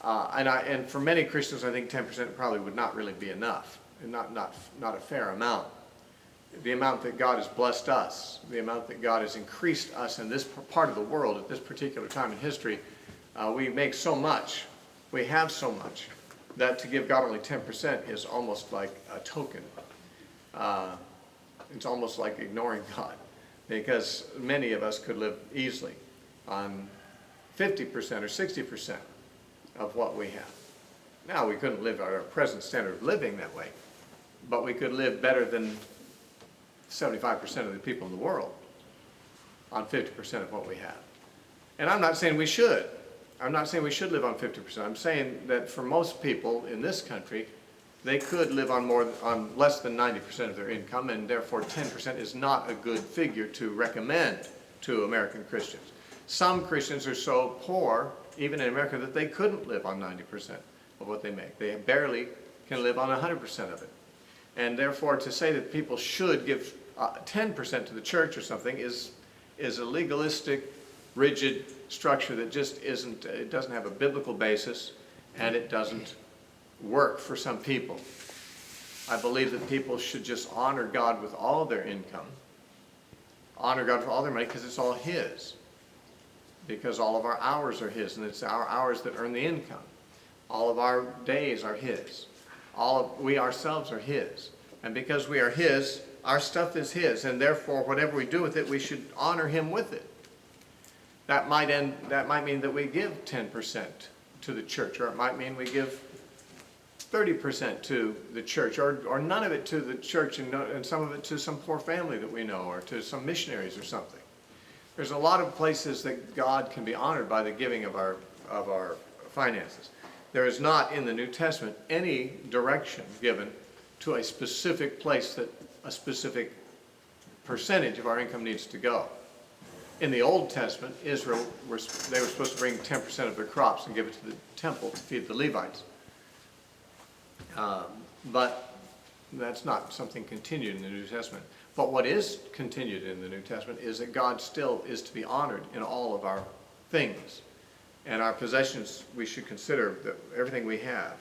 And for many Christians, I think 10% probably would not really be enough, and not a fair amount. The amount that God has blessed us, the amount that God has increased us in this part of the world at this particular time in history, we make so much, we have so much, that to give God only 10% is almost like a token. It's almost like ignoring God, because many of us could live easily on 50% or 60% of what we have. Now, we couldn't live at our present standard of living that way, but we could live better than 75% of the people in the world on 50% of what we have. And I'm not saying we should. I'm not saying we should live on 50%. I'm saying that for most people in this country, they could live on less than 90% of their income, and therefore 10% is not a good figure to recommend to American Christians. Some Christians are so poor, even in America, that they couldn't live on 90% of what they make. They barely can live on 100% of it. And therefore, to say that people should give 10% to the church or something is a legalistic, rigid structure that just isn't, it doesn't have a biblical basis, and it doesn't work for some people. I believe that people should just honor God with all their income, honor God with all their money, because it's all His. Because all of our hours are His, and it's our hours that earn the income. All of our days are His. We ourselves are His. And because we are His, our stuff is His, and therefore whatever we do with it, we should honor Him with it. That might mean that we give 10% to the church, or it might mean we give 30% to the church, or none of it to the church, and some of it to some poor family that we know, or to some missionaries or something. There's a lot of places that God can be honored by the giving of our finances. There is not in the New Testament any direction given to a specific place that a specific percentage of our income needs to go. In the Old Testament, Israel, they were supposed to bring 10% of their crops and give it to the temple to feed the Levites. But that's not something continued in the New Testament. But what is continued in the New Testament is that God still is to be honored in all of our things. And our possessions, we should consider that everything we have,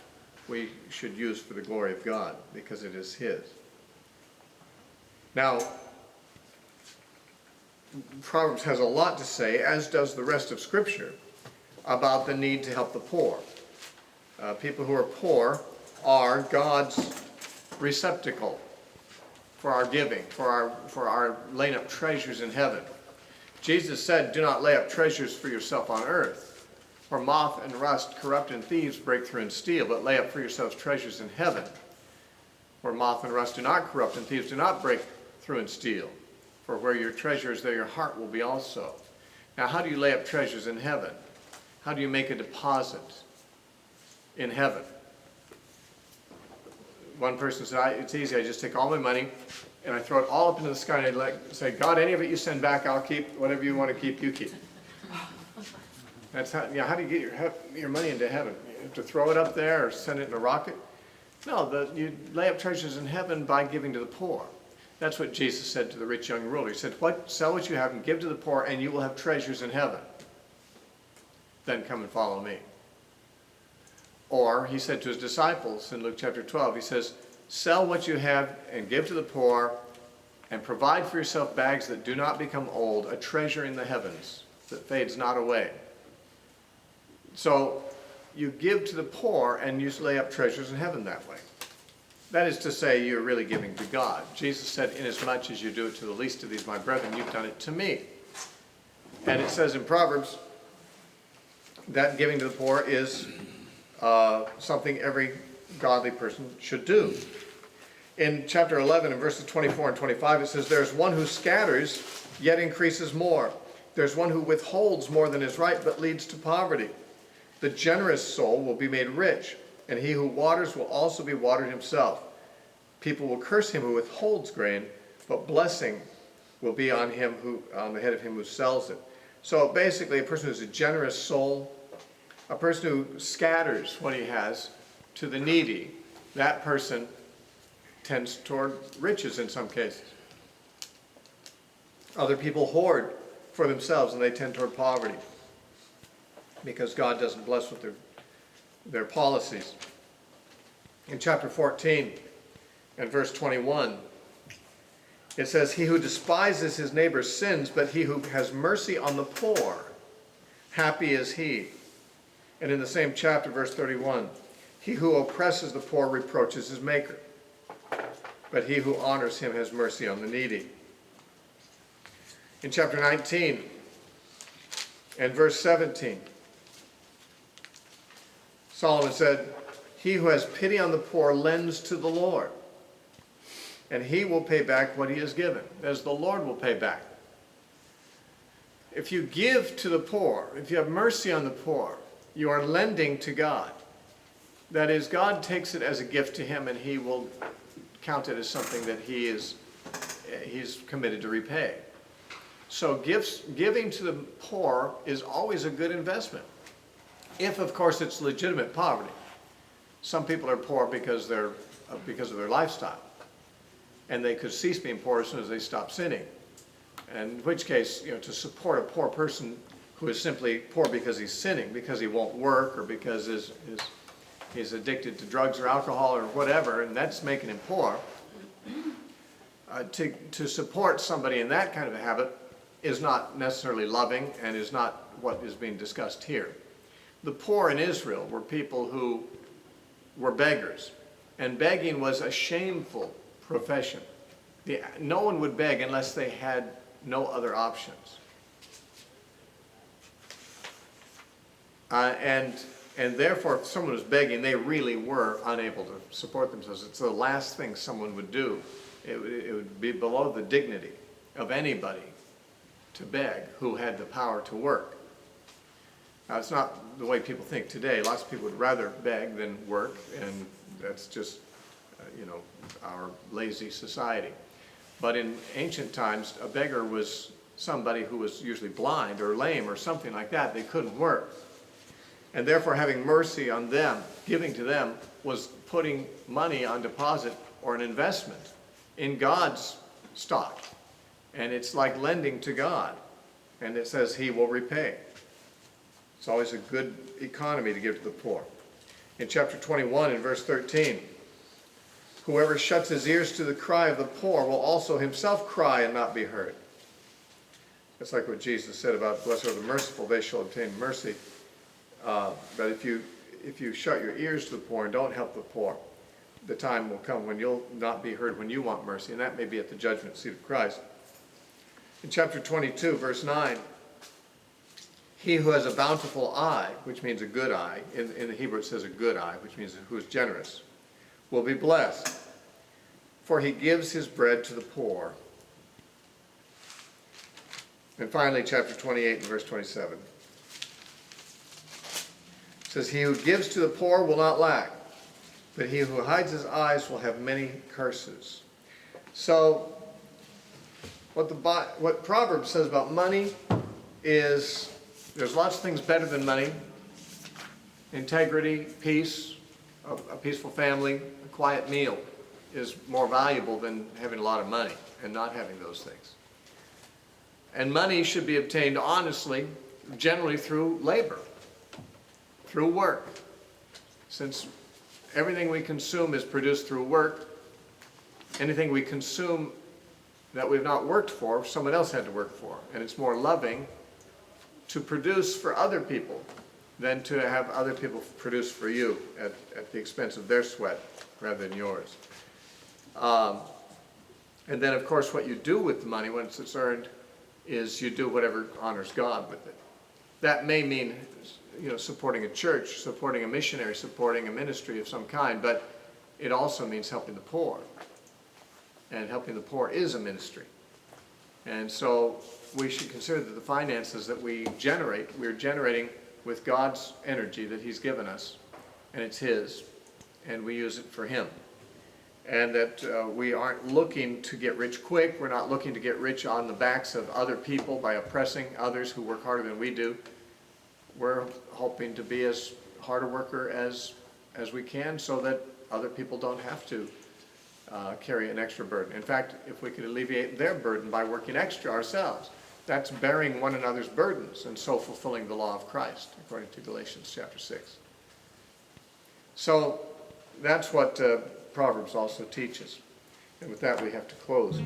we should use for the glory of God, because it is His. Now, Proverbs has a lot to say, as does the rest of Scripture, about the need to help the poor. People who are poor are God's receptacle for our giving, for our laying up treasures in heaven. Jesus said, "Do not lay up treasures for yourself on earth, where moth and rust corrupt and thieves break through and steal, but lay up for yourselves treasures in heaven, where moth and rust do not corrupt and thieves do not break through and steal. For where your treasure is, there your heart will be also." Now, how do you lay up treasures in heaven? How do you make a deposit in heaven? One person said, "It's easy. I just take all my money and I throw it all up into the sky, and I say, God, any of it you send back, I'll keep. Whatever you want to keep, you keep." That's how. Yeah. How do you get your money into heaven? You have to throw it up there or send it in a rocket? No. You lay up treasures in heaven by giving to the poor. That's what Jesus said to the rich young ruler. He said, "Sell what you have and give to the poor, and you will have treasures in heaven. Then come and follow me." Or he said to his disciples in Luke chapter 12, he says, "Sell what you have and give to the poor, and provide for yourself bags that do not become old, a treasure in the heavens that fades not away." So you give to the poor and you lay up treasures in heaven that way. That is to say, you're really giving to God. Jesus said, inasmuch as you do it to the least of these, my brethren, you've done it to me. And it says in Proverbs that giving to the poor is something every godly person should do. In chapter 11, in verses 24 and 25, it says, there's one who scatters, yet increases more. There's one who withholds more than is right, but leads to poverty. The generous soul will be made rich, and he who waters will also be watered himself. People will curse him who withholds grain, but blessing will be on the head of him who sells it. So basically, a person who's a generous soul, a person who scatters what he has to the needy, that person tends toward riches in some cases. Other people hoard for themselves, and they tend toward poverty because God doesn't bless with their policies. In chapter 14 and verse 21, it says, he who despises his neighbor's sins, but he who has mercy on the poor, happy is he. And in the same chapter, verse 31, he who oppresses the poor reproaches his maker, but he who honors him has mercy on the needy. In chapter 19 and verse 17, Solomon said, he who has pity on the poor lends to the Lord, and he will pay back what he has given, as the Lord will pay back. If you give to the poor, if you have mercy on the poor, you are lending to God. That is, God takes it as a gift to him, and he will count it as something that he's committed to repay. So giving to the poor is always a good investment, if, of course, it's legitimate poverty. Some people are poor because of their lifestyle, and they could cease being poor as soon as they stop sinning. And in which case, to support a poor person who is simply poor because he's sinning, because he won't work, or because he's addicted to drugs or alcohol or whatever, and that's making him poor. To support somebody in that kind of a habit is not necessarily loving and is not what is being discussed here. The poor in Israel were people who were beggars, and begging was a shameful profession. No one would beg unless they had no other options. And therefore, if someone was begging, they really were unable to support themselves. It's the last thing someone would do. It would be below the dignity of anybody to beg who had the power to work. Now, it's not the way people think today. Lots of people would rather beg than work, and that's just, our lazy society. But in ancient times, a beggar was somebody who was usually blind or lame or something like that. They couldn't work. And therefore, having mercy on them, giving to them, was putting money on deposit or an investment in God's stock. And it's like lending to God. And it says he will repay. It's always a good economy to give to the poor. In chapter 21 and verse 13, whoever shuts his ears to the cry of the poor will also himself cry and not be heard. It's like what Jesus said about blessed are the merciful, they shall obtain mercy. But if you shut your ears to the poor and don't help the poor, the time will come when you'll not be heard when you want mercy, and that may be at the judgment seat of Christ. In chapter 22, verse 9, he who has a bountiful eye, which means a good eye, in the Hebrew it says a good eye, which means who is generous, will be blessed, for he gives his bread to the poor. And finally, chapter 28 and verse 27. It says, he who gives to the poor will not lack, but he who hides his eyes will have many curses. So, what Proverbs says about money is there's lots of things better than money. Integrity, peace, a peaceful family, a quiet meal is more valuable than having a lot of money and not having those things. And money should be obtained honestly, generally through labor, through work. Since everything we consume is produced through work, anything we consume that we've not worked for, someone else had to work for. And it's more loving to produce for other people than to have other people produce for you at the expense of their sweat rather than yours. And then, of course, what you do with the money once it's earned is you do whatever honors God with it. That may mean, supporting a church, supporting a missionary, supporting a ministry of some kind, but it also means helping the poor. And helping the poor is a ministry. And so we should consider that the finances that we're generating with God's energy that He's given us, and it's His, and we use it for Him. And that we aren't looking to get rich quick. We're not looking to get rich on the backs of other people by oppressing others who work harder than we do. We're hoping to be as hard a worker as we can so that other people don't have to carry an extra burden. In fact, if we could alleviate their burden by working extra ourselves, that's bearing one another's burdens and so fulfilling the law of Christ, according to Galatians chapter 6. So that's what Proverbs also teaches. And with that, we have to close.